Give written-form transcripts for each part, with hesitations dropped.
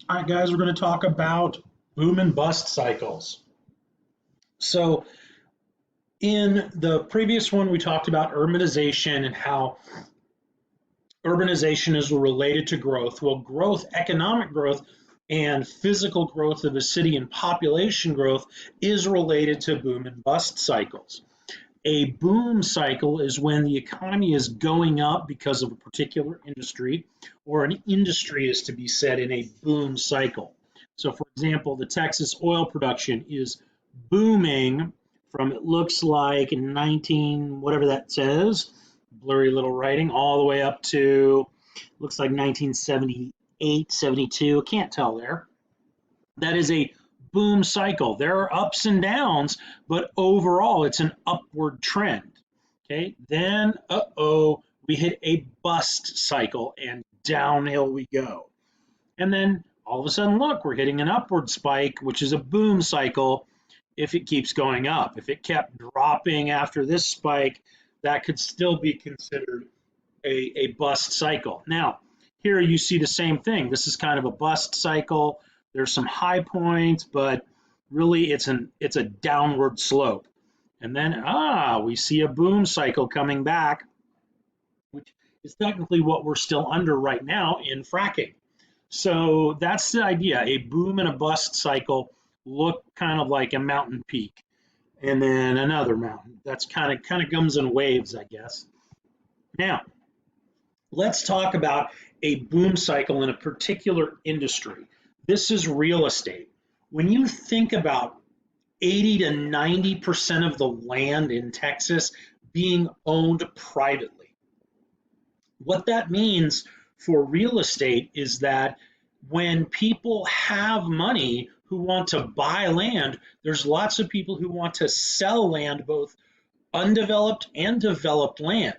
All right, guys, we're going to talk about boom and bust cycles. So, in the previous one, we talked about urbanization and how urbanization is related to growth. Well, growth, economic growth, and physical growth of a city and population growth is related to boom and bust cycles. A boom cycle is when the economy is going up because of a particular industry, or an industry is to be said in a boom cycle. So, for example, the Texas oil production is booming from it looks like 19, whatever that says, blurry little writing, all the way up to looks like 1978, 72. Can't tell there. That is a boom cycle. There are ups and downs, but overall it's an upward trend. Okay, then we hit a bust cycle and downhill we go. And then all of a sudden, look, we're hitting an upward spike, which is a boom cycle if it keeps going up. If it kept dropping after this spike, that could still be considered a bust cycle. Now, here you see the same thing. This is kind of a bust cycle. There's some high points, but really it's a downward slope. And then we see a boom cycle coming back, which is technically what we're still under right now in fracking. So that's the idea. A boom and a bust cycle look kind of like a mountain peak and then another mountain. That's kind of comes in waves, I guess. Now, let's talk about a boom cycle in a particular industry. This is real estate. When you think about 80 to 90% of the land in Texas being owned privately, what that means for real estate is that when people have money who want to buy land, there's lots of people who want to sell land, both undeveloped and developed land.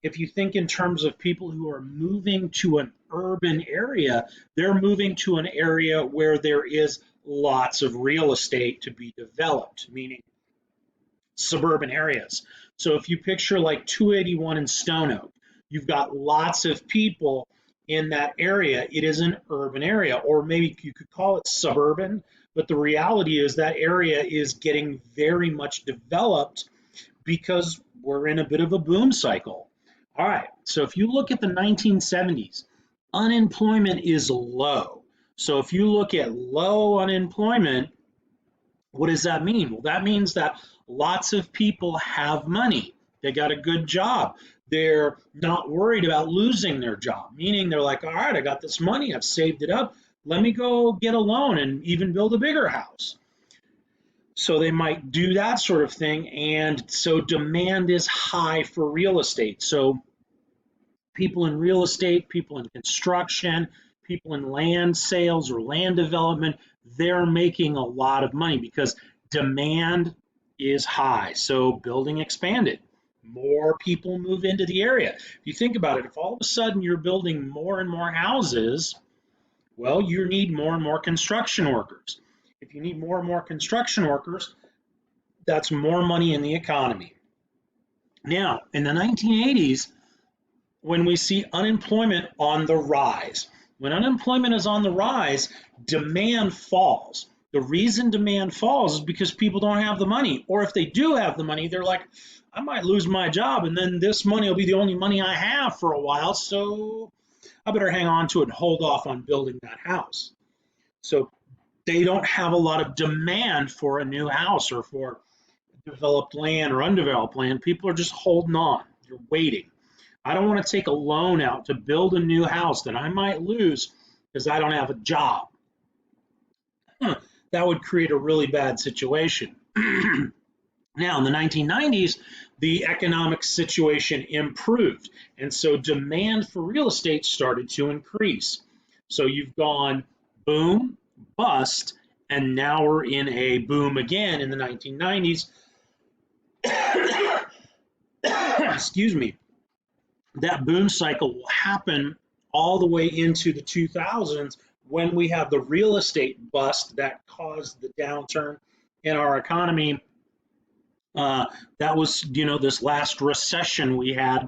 If you think in terms of people who are moving to an urban area, they're moving to an area where there is lots of real estate to be developed, meaning suburban areas. So if you picture like 281 in Stone Oak, you've got lots of people in that area. It is an urban area, or maybe you could call it suburban, but the reality is that area is getting very much developed because we're in a bit of a boom cycle. All right, so if you look at the 1970s, unemployment is low. So if you look at low unemployment, what does that mean? Well, that means that lots of people have money. They got a good job. They're not worried about losing their job, meaning they're like, all right, I got this money, I've saved it up. Let me go get a loan and even build a bigger house. So they might do that sort of thing. And so demand is high for real estate. So people in real estate, people in construction, people in land sales or land development, they're making a lot of money because demand is high. So building expanded. More people move into the area. If you think about it, if all of a sudden you're building more and more houses, well, you need more and more construction workers. If you need more and more construction workers, that's more money in the economy. Now, in the 1980s, when we see unemployment on the rise, when unemployment is on the rise, demand falls. The reason demand falls is because people don't have the money, or if they do have the money, they're like, I might lose my job, and then this money will be the only money I have for a while, so I better hang on to it and hold off on building that house. So they don't have a lot of demand for a new house or for developed land or undeveloped land. People are just holding on. They're waiting. I don't want to take a loan out to build a new house that I might lose because I don't have a job. That would create a really bad situation. Now, in the 1990s, the economic situation improved, and so demand for real estate started to increase. So you've gone boom, bust, and now we're in a boom again in the 1990s. Excuse me. That boom cycle will happen all the way into the 2000s when we have the real estate bust that caused the downturn in our economy. That was, this last recession we had,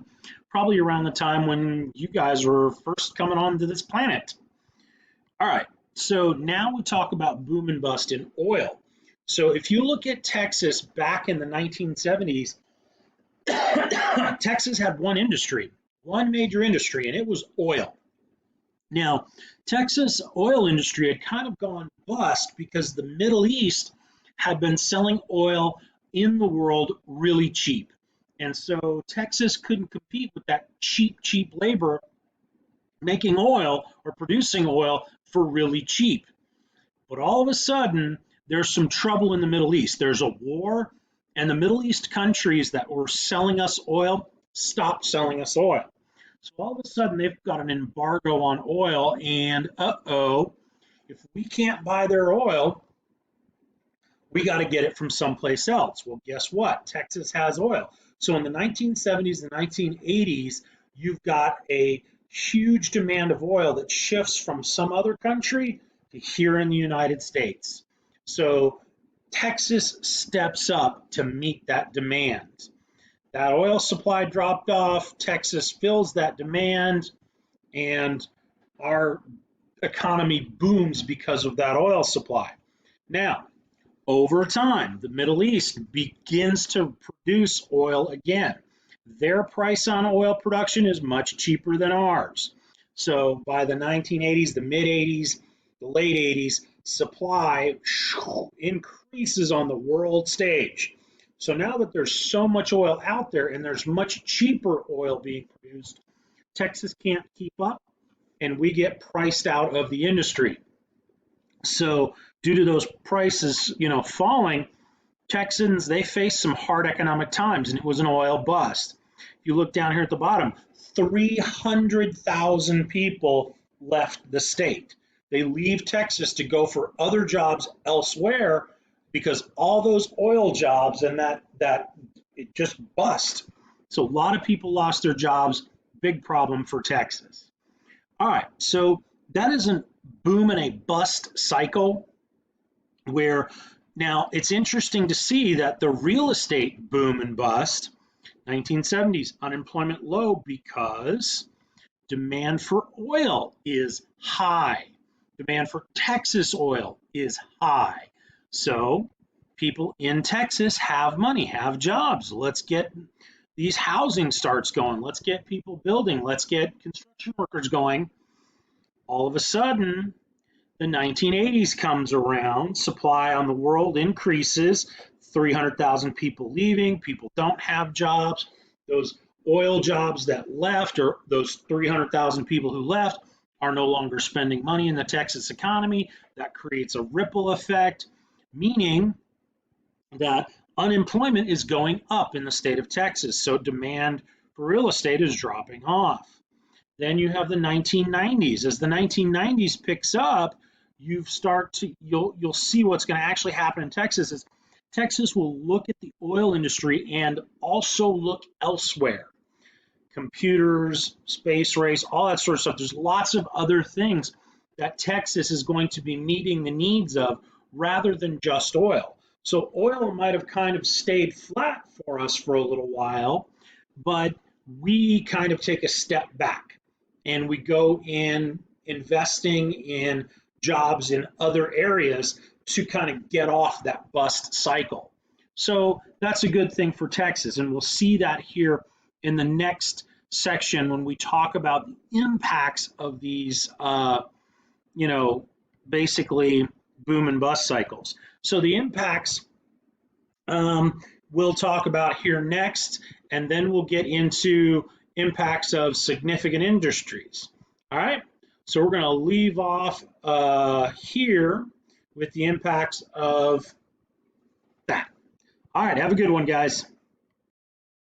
probably around the time when you guys were first coming onto this planet. All right, So now we talk about boom and bust in oil. So if you look at Texas back in the 1970s, Texas had one industry, one major industry, and it was oil. Now, Texas oil industry had kind of gone bust because the Middle East had been selling oil in the world really cheap. And so Texas couldn't compete with that cheap labor making oil or producing oil for really cheap. But all of a sudden, there's some trouble in the Middle East. There's a war, and the Middle East countries that were selling us oil stopped selling us oil. So all of a sudden, they've got an embargo on oil, and if we can't buy their oil, we got to get it from someplace else. Well, guess what? Texas has oil. So in the 1970s and 1980s, you've got a huge demand of oil that shifts from some other country to here in the United States. So Texas steps up to meet that demand. That oil supply dropped off, Texas fills that demand, and our economy booms because of that oil supply. Now, over time, the Middle East begins to produce oil again. Their price on oil production is much cheaper than ours. So by the 1980s, the mid 80s, the late 80s, supply increases on the world stage. So now that there's so much oil out there and there's much cheaper oil being produced, Texas can't keep up and we get priced out of the industry. So due to those prices, falling, Texans, they faced some hard economic times, and it was an oil bust. If you look down here at the bottom, 300,000 people left the state. They leave Texas to go for other jobs elsewhere because all those oil jobs and that it just bust. So a lot of people lost their jobs. Big problem for Texas. All right, so that is a boom and a bust cycle where now it's interesting to see that the real estate boom and bust, 1970s, unemployment low because demand for oil is high. Demand for Texas oil is high. So people in Texas have money, have jobs. Let's get these housing starts going. Let's get people building. Let's get construction workers going. All of a sudden, the 1980s comes around, supply on the world increases, 300,000 people leaving, people don't have jobs. Those oil jobs that left, or those 300,000 people who left, are no longer spending money in the Texas economy. That creates a ripple effect, meaning that unemployment is going up in the state of Texas. So demand for real estate is dropping off. Then you have the 1990s. As the 1990s picks up, you'll see what's going to actually happen in Texas is Texas will look at the oil industry and also look elsewhere. Computers, space race, all that sort of stuff. There's lots of other things that Texas is going to be meeting the needs of rather than just oil. So oil might have kind of stayed flat for us for a little while, but we kind of take a step back and we go in investing in jobs in other areas to kind of get off that bust cycle. So that's a good thing for Texas, and we'll see that here in the next section when we talk about the impacts of these, basically boom and bust cycles. So the impacts we'll talk about here next, and then we'll get into impacts of significant industries. All right, so we're going to leave off here with the impacts of that. All right, have a good one, guys.